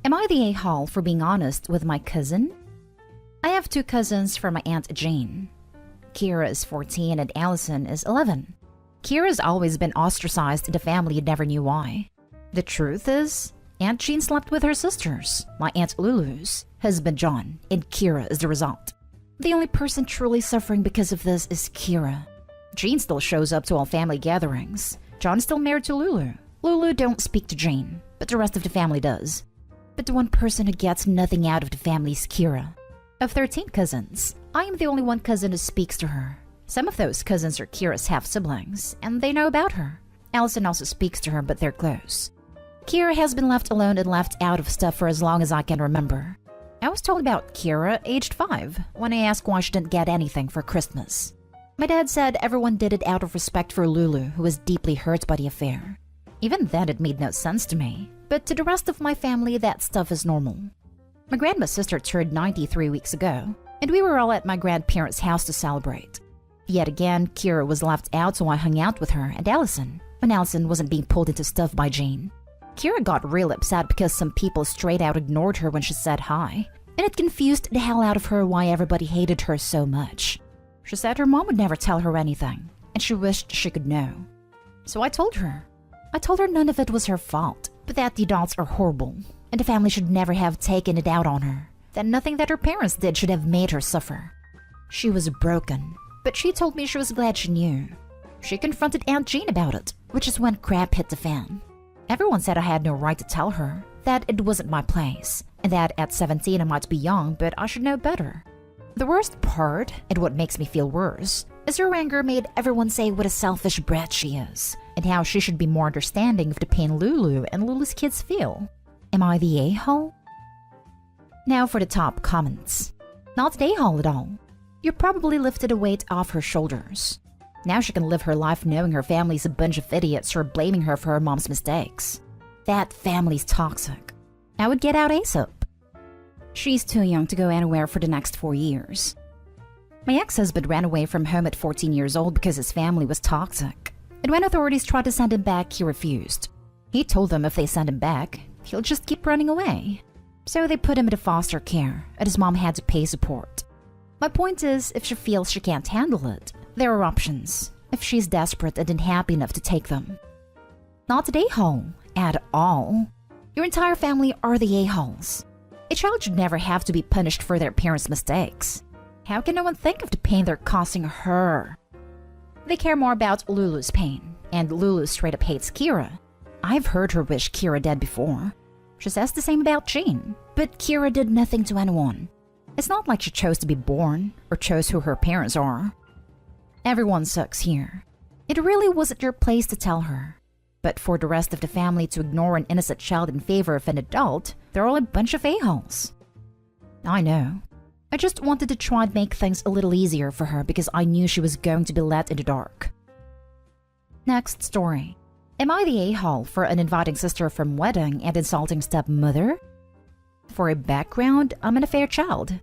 Am I the a-hole for being honest with my cousin? I have two cousins from my Aunt Jane. Kira is 14 and Allison is 11. Kira's always been ostracized in the family and never knew why. The truth is, Aunt Jean slept with her sisters, my Aunt Lulu's husband John, and Kira is the result. The only person truly suffering because of this is Kira. Jean still shows up to all family gatherings. John is still married to Lulu. Lulu don't speak to Jean, but the rest of the family does. But the one person who gets nothing out of the family is Kira. Of 13 cousins, I am the only one cousin who speaks to her. Some of those cousins are Kira's half-siblings, and they know about her. Allison also speaks to her, but they're close. Kira has been left alone and left out of stuff for as long as I can remember. I was told about Kira aged 5 when I asked why she didn't get anything for Christmas. My dad said everyone did it out of respect for Lulu, who was deeply hurt by the affair. Even then, it made no sense to me, but to the rest of my family, that stuff is normal. My grandma's sister turned 93 weeks ago, and we were all at my grandparents' house to celebrate. Yet again, Kira was left out, so I hung out with her and Allison when Allison wasn't being pulled into stuff by Jean. Kira got real upset because some people straight out ignored her when she said hi, and it confused the hell out of her why everybody hated her so much. She said her mom would never tell her anything, and she wished she could know. So I told her. I told her none of it was her fault, but that the adults are horrible, and the family should never have taken it out on her, that nothing that her parents did should have made her suffer. She was broken, but she told me she was glad she knew. She confronted Aunt Jean about it, which is when crap hit the fan. Everyone said I had no right to tell her, that it wasn't my place, and that at 17 I might be young, but I should know better. The worst part, and what makes me feel worse, is her anger made everyone say what a selfish brat she is, and how she should be more understanding of the pain Lulu and Lulu's kids feel. Am I the a-hole? Now for the top comments. Not the a-hole at all. You probably lifted a weight off her shoulders. Now she can live her life knowing her family's a bunch of idiots who are blaming her for her mom's mistakes. That family's toxic. I would get out ASAP. She's too young to go anywhere for the next 4 years. My ex-husband ran away from home at 14 years old because his family was toxic. And when authorities tried to send him back, he refused. He told them if they send him back, he'll just keep running away. So they put him into foster care, and his mom had to pay support. My point is, if she feels she can't handle it, there are options, if she's desperate and unhappy enough to take them. Not the a-hole, at all. Your entire family are the a-holes. A child should never have to be punished for their parents' mistakes. How can no one think of the pain they're causing her? They care more about Lulu's pain, and Lulu straight up hates Kira. I've heard her wish Kira dead before. She says the same about Jean, but Kira did nothing to anyone. It's not like she chose to be born, or chose who her parents are. Everyone sucks here. It really wasn't your place to tell her. But for the rest of the family to ignore an innocent child in favor of an adult, they're all a bunch of a-holes. I know. I just wanted to try and make things a little easier for her because I knew she was going to be let in the dark. Next story. Am I the a-hole for uninviting sister from wedding and insulting stepmother? For a background, I'm an affair child.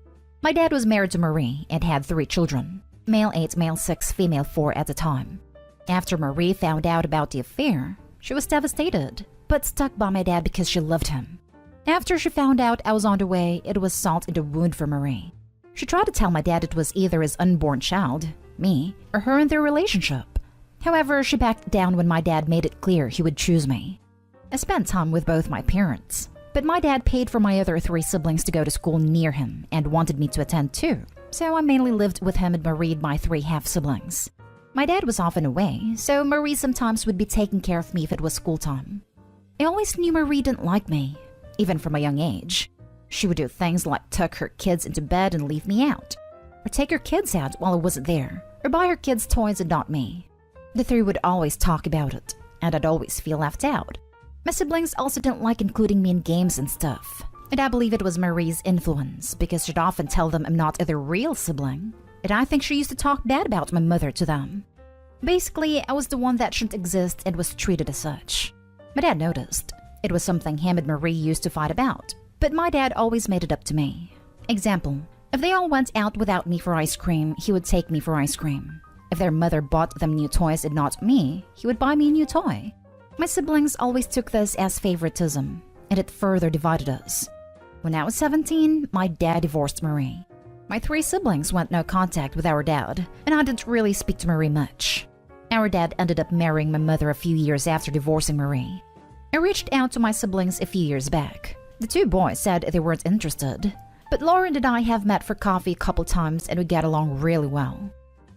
My dad was married to Marie and had 3 children. Male 8, male 6, female 4 at the time. After Marie found out about the affair, she was devastated, but stuck by my dad because she loved him. After she found out I was on the way, it was salt in the wound for Marie. She tried to tell my dad it was either his unborn child, me, or her in their relationship. However, she backed down when my dad made it clear he would choose me. I spent time with both my parents, but my dad paid for my other 3 siblings to go to school near him and wanted me to attend too, so I mainly lived with him and Marie, my 3 half-siblings. My dad was often away, so Marie sometimes would be taking care of me if it was school time. I always knew Marie didn't like me, even from a young age. She would do things like tuck her kids into bed and leave me out, or take her kids out while I wasn't there, or buy her kids toys and not me. The 3 would always talk about it, and I'd always feel left out. My siblings also didn't like including me in games and stuff, and I believe it was Marie's influence because she'd often tell them I'm not their real sibling, and I think she used to talk bad about my mother to them. Basically, I was the one that shouldn't exist and was treated as such. My dad noticed. It was something him and Marie used to fight about, but my dad always made it up to me. Example, if they all went out without me for ice cream, he would take me for ice cream. If their mother bought them new toys and not me, he would buy me a new toy. My siblings always took this as favoritism, and it further divided us. When I was 17, my dad divorced Marie. My 3 siblings went no contact with our dad, and I didn't really speak to Marie much. Our dad ended up marrying my mother a few years after divorcing Marie. I reached out to my siblings a few years back. The 2 boys said they weren't interested, but Lauren and I have met for coffee a couple times and we get along really well.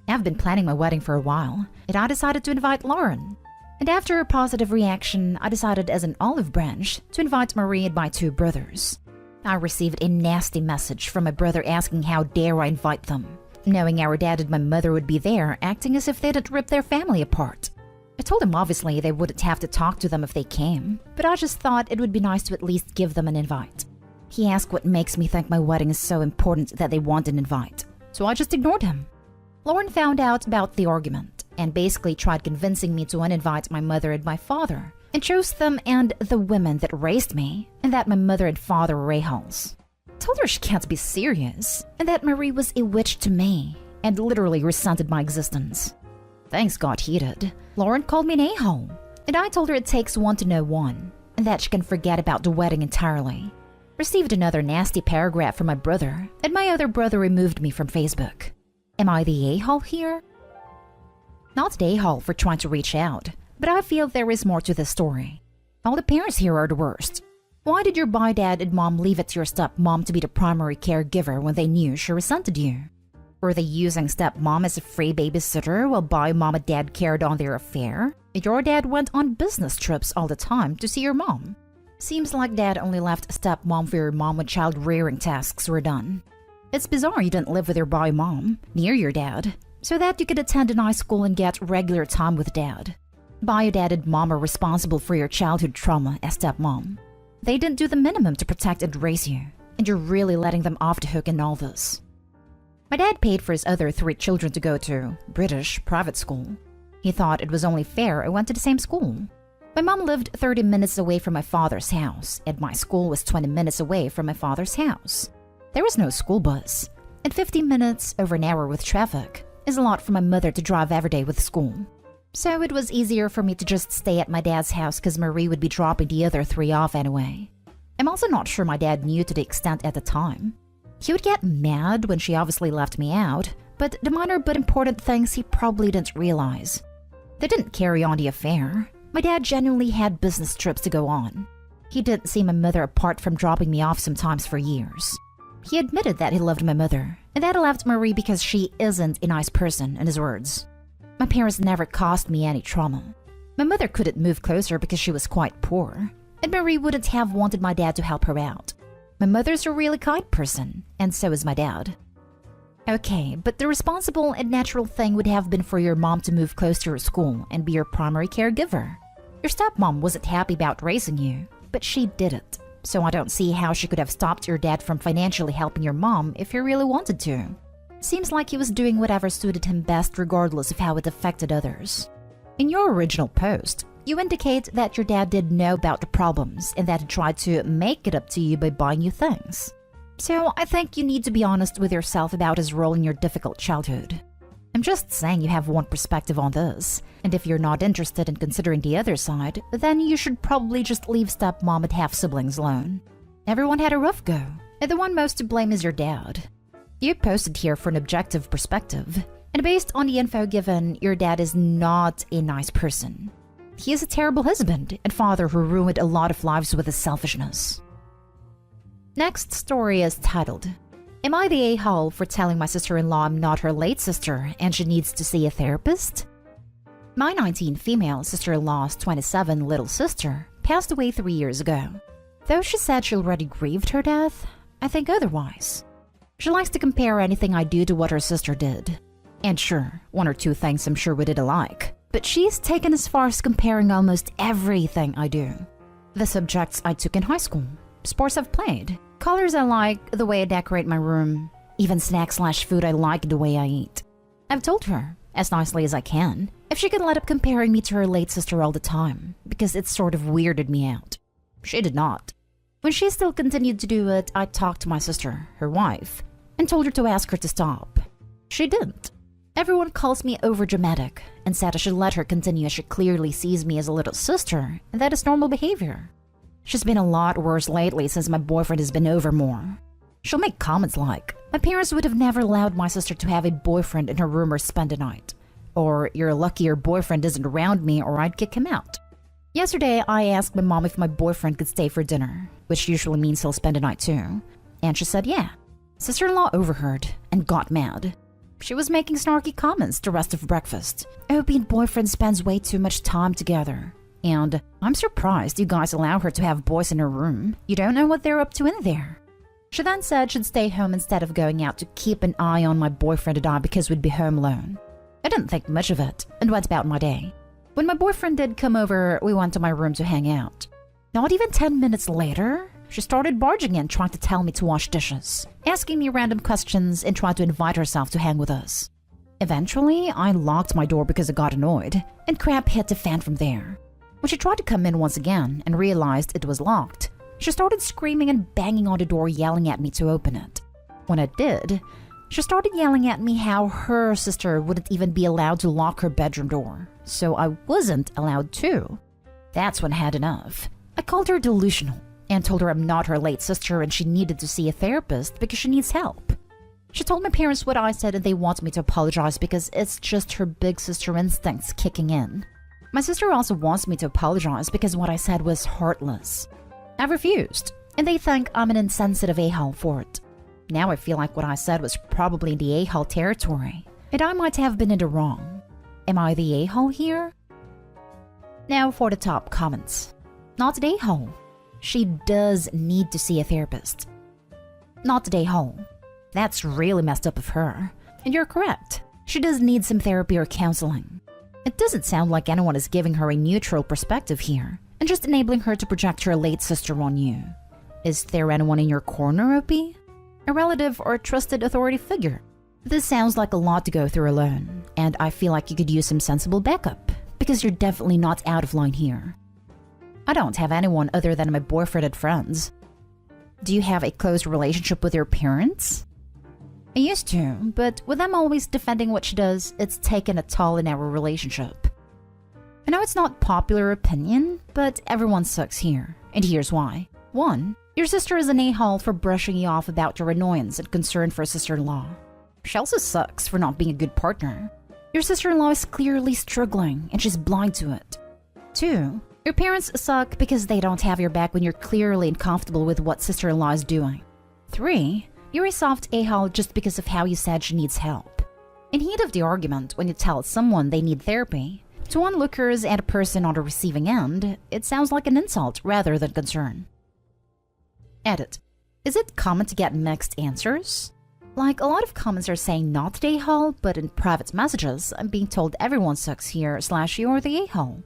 I've been planning my wedding for a while, and I decided to invite Lauren. And after a positive reaction, I decided as an olive branch to invite Marie and my 2 brothers. I received a nasty message from my brother asking how dare I invite them, knowing our dad and my mother would be there, acting as if they didn't rip their family apart. I told him obviously they wouldn't have to talk to them if they came, but I just thought it would be nice to at least give them an invite. He asked what makes me think my wedding is so important that they want an invite, so I just ignored him. Lauren found out about the argument and basically tried convincing me to uninvite my mother and my father, and chose them and the women that raised me, and that my mother and father were a-holes. Told her she can't be serious, and that Marie was a witch to me, and literally resented my existence. Things got heated. Lauren called me an a-hole, and I told her it takes one to know one, and that she can forget about the wedding entirely. Received another nasty paragraph from my brother, and my other brother removed me from Facebook. Am I the a-hole here? Not the a-hole for trying to reach out, but I feel there is more to this story. All the parents here are the worst. Why did your bi dad and mom leave it to your stepmom to be the primary caregiver when they knew she resented you? Were they using stepmom as a free babysitter while bi mom and dad carried on their affair? Your dad went on business trips all the time to see your mom. Seems like dad only left stepmom for your mom when child rearing tasks were done. It's bizarre you didn't live with your bi mom, near your dad, so that you could attend a nice school and get regular time with dad. Bio dad and mom are responsible for your childhood trauma as stepmom. They didn't do the minimum to protect and raise you, and you're really letting them off the hook in all this. My dad paid for his other 3 children to go to British private school. He thought it was only fair I went to the same school. My mom lived 30 minutes away from my father's house, and my school was 20 minutes away from my father's house. There was no school bus, and 15 minutes over an hour with traffic is a lot for my mother to drive every day with school. So it was easier for me to just stay at my dad's house because Marie would be dropping the other 3 off anyway. I'm also not sure my dad knew to the extent at the time. He would get mad when she obviously left me out, but the minor but important things he probably didn't realize. They didn't carry on the affair. My dad genuinely had business trips to go on. He didn't see my mother apart from dropping me off sometimes for years. He admitted that he loved my mother, and that he left Marie because she isn't a nice person, in his words. My parents never caused me any trauma. My mother couldn't move closer because she was quite poor, and Marie wouldn't have wanted my dad to help her out. My mother's a really kind person, and so is my dad. Okay, but the responsible and natural thing would have been for your mom to move close to your school and be your primary caregiver. Your stepmom wasn't happy about raising you, but she did it. So I don't see how she could have stopped your dad from financially helping your mom if he really wanted to. Seems like he was doing whatever suited him best regardless of how it affected others. In your original post, you indicate that your dad did know about the problems and that he tried to make it up to you by buying you things. So I think you need to be honest with yourself about his role in your difficult childhood. I'm just saying you have one perspective on this, and if you're not interested in considering the other side, then you should probably just leave stepmom and half-siblings alone. Everyone had a rough go, and the one most to blame is your dad. You posted here for an objective perspective, and based on the info given, your dad is not a nice person. He is a terrible husband and father who ruined a lot of lives with his selfishness. Next story is titled, Am I the a-hole for telling my sister-in-law I'm not her late sister and she needs to see a therapist? My 19 female sister-in-law's 27 little sister passed away 3 years ago. Though she said she already grieved her death, I think otherwise. She likes to compare anything I do to what her sister did. And sure, 1 or 2 things I'm sure we did alike, but she's taken as far as comparing almost everything I do. The subjects I took in high school, sports I've played, colors I like, the way I decorate my room, even snacks/food I like the way I eat. I've told her, as nicely as I can, if she could let up comparing me to her late sister all the time, because it sort of weirded me out. She did not. When she still continued to do it, I talked to my sister, her wife, and told her to ask her to stop. She didn't. Everyone calls me overdramatic and said I should let her continue as she clearly sees me as a little sister, and that is normal behavior. She's been a lot worse lately since my boyfriend has been over more. She'll make comments like, "My parents would have never allowed my sister to have a boyfriend in her room or spend a night." Or, "You're lucky your boyfriend isn't around me or I'd kick him out." Yesterday, I asked my mom if my boyfriend could stay for dinner, which usually means he'll spend a night too. And she said yeah. Sister-in-law overheard and got mad. She was making snarky comments the rest of breakfast. Opie and boyfriend spends way too much time together. And, "I'm surprised you guys allow her to have boys in her room. You don't know what they're up to in there." She then said she'd stay home instead of going out to keep an eye on my boyfriend and I because we'd be home alone. I didn't think much of it and went about my day. When my boyfriend did come over, we went to my room to hang out. Not even 10 minutes later, she started barging in trying to tell me to wash dishes, asking me random questions and trying to invite herself to hang with us. Eventually, I locked my door because I got annoyed, and crap hit the fan from there. When she tried to come in once again and realized it was locked, she started screaming and banging on the door, yelling at me to open it. When I did, she started yelling at me how her sister wouldn't even be allowed to lock her bedroom door, so I wasn't allowed to. That's when I had enough. I called her delusional and told her I'm not her late sister and she needed to see a therapist because she needs help. She told my parents what I said and they want me to apologize because it's just her big sister instincts kicking in. My sister also wants me to apologize because what I said was heartless. I refused, and they think I'm an insensitive a-hole for it. Now I feel like what I said was probably in the a-hole territory, and I might have been in the wrong. Am I the a-hole here? Now for the top comments. Not the a-hole. She does need to see a therapist. Not the a-hole. That's really messed up of her. And you're correct. She does need some therapy or counseling. It doesn't sound like anyone is giving her a neutral perspective here, and just enabling her to project her late sister on you. Is there anyone in your corner, Opie? A relative or a trusted authority figure? This sounds like a lot to go through alone, and I feel like you could use some sensible backup, because you're definitely not out of line here. I don't have anyone other than my boyfriend and friends. Do you have a close relationship with your parents? I used to, but with them always defending what she does, it's taken a toll in our relationship. I know it's not popular opinion, but everyone sucks here, and here's why. 1. Your sister is an a-hole for brushing you off about your annoyance and concern for a sister-in-law. She also sucks for not being a good partner. Your sister-in-law is clearly struggling, and she's blind to it. 2. Your parents suck because they don't have your back when you're clearly uncomfortable with what sister-in-law is doing. 3. You're a soft a-hole just because of how you said she needs help. In heat of the argument, when you tell someone they need therapy, to onlookers and a person on the receiving end, it sounds like an insult rather than concern. Edit. Is it common to get mixed answers? Like, a lot of comments are saying not the a-hole, but in private messages, I'm being told everyone sucks here / you're the a-hole.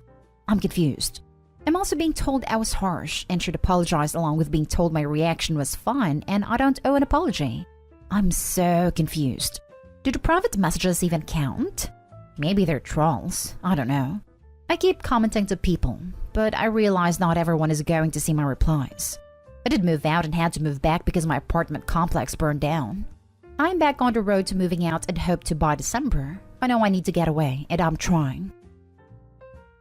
I'm confused. I'm also being told I was harsh and should apologize, along with being told my reaction was fine and I don't owe an apology. I'm so confused. Do the private messages even count? Maybe they're trolls. I don't know. I keep commenting to people, but I realize not everyone is going to see my replies. I did move out and had to move back because my apartment complex burned down. I'm back on the road to moving out and hope to by December. I know I need to get away, and I'm trying.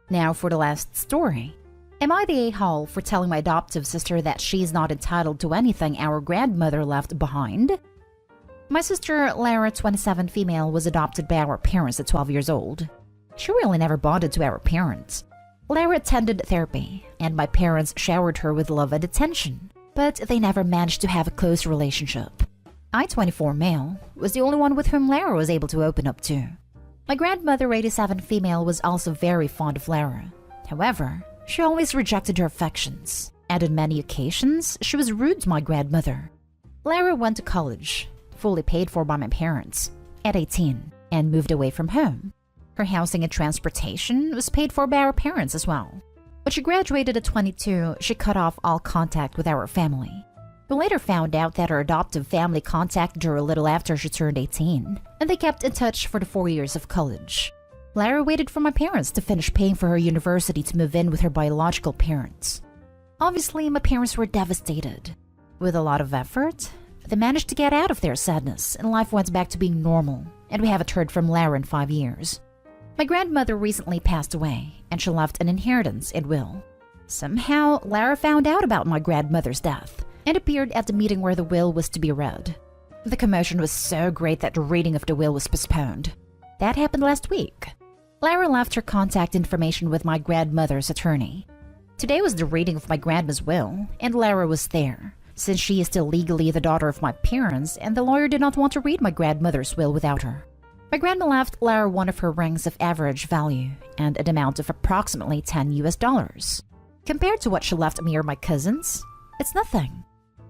Now for the last story. Am I the a-hole for telling my adoptive sister that she's not entitled to anything our grandmother left behind? My sister, Lara, 27 female, was adopted by our parents at 12 years old. She really never bonded to our parents. Lara attended therapy, and my parents showered her with love and attention, but they never managed to have a close relationship. I, 24 male, was the only one with whom Lara was able to open up to. My grandmother, 87 female, was also very fond of Lara. However, she always rejected her affections, and on many occasions, she was rude to my grandmother. Lara went to college, fully paid for by my parents, at 18, and moved away from home. Her housing and transportation was paid for by our parents as well. When she graduated at 22, she cut off all contact with our family. We later found out that her adoptive family contacted her a little after she turned 18, and they kept in touch for the 4 years of college. Lara waited for my parents to finish paying for her university to move in with her biological parents. Obviously, my parents were devastated. With a lot of effort, they managed to get out of their sadness, and life went back to being normal, and we haven't heard from Lara in 5 years. My grandmother recently passed away, and she left an inheritance and will. Somehow, Lara found out about my grandmother's death and appeared at the meeting where the will was to be read. The commotion was so great that the reading of the will was postponed. That happened last week. Lara left her contact information with my grandmother's attorney. Today was the reading of my grandma's will, and Lara was there, since she is still legally the daughter of my parents, and the lawyer did not want to read my grandmother's will without her. My grandma left Lara one of her rings of average value and an amount of approximately $10. Compared to what she left me or my cousins, it's nothing.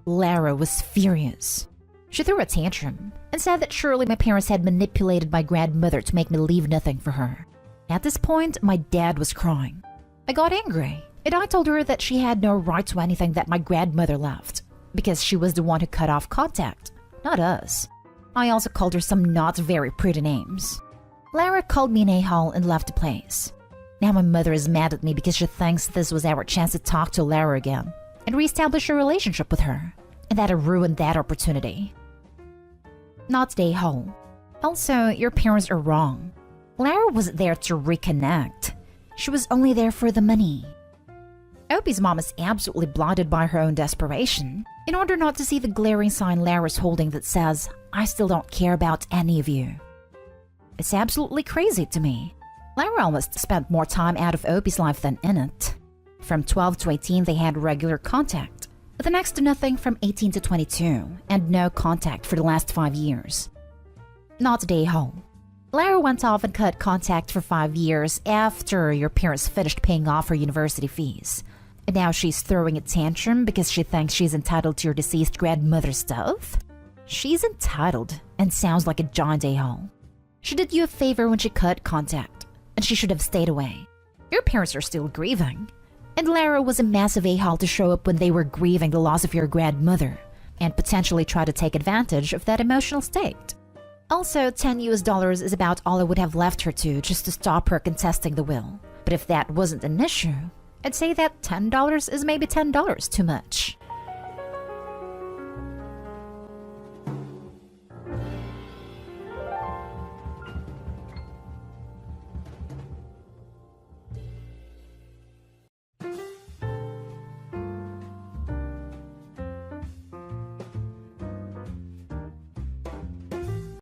Lara was furious. She threw a tantrum and said that surely my parents had manipulated my grandmother to make me leave nothing for her. At this point, my dad was crying. I got angry, and I told her that she had no right to anything that my grandmother left, because she was the one who cut off contact, not us. I also called her some not very pretty names. Lara called me an a-hole and left the place. Now my mother is mad at me because she thinks this was our chance to talk to Lara again and reestablish a relationship with her, and that I ruined that opportunity. Not the a-hole. Also, your parents are wrong. Lara wasn't there to reconnect. She was only there for the money. Opie's mom is absolutely blinded by her own desperation in order not to see the glaring sign Lara's holding that says, "I still don't care about any of you." It's absolutely crazy to me. Lara almost spent more time out of Opie's life than in it. From 12 to 18, they had regular contact. The next to nothing from 18 to 22, and no contact for the last 5 years. Not the a-hole. Lara went off and cut contact for 5 years after your parents finished paying off her university fees. And now she's throwing a tantrum because she thinks she's entitled to your deceased grandmother's stuff? She's entitled and sounds like a giant a-hole. She did you a favor when she cut contact, and she should have stayed away. Your parents are still grieving. And Lara was a massive a-hole to show up when they were grieving the loss of your grandmother and potentially try to take advantage of that emotional state. Also, $10 is about all I would have left her to just to stop her contesting the will. But if that wasn't an issue, I'd say that $10 is maybe $10 too much.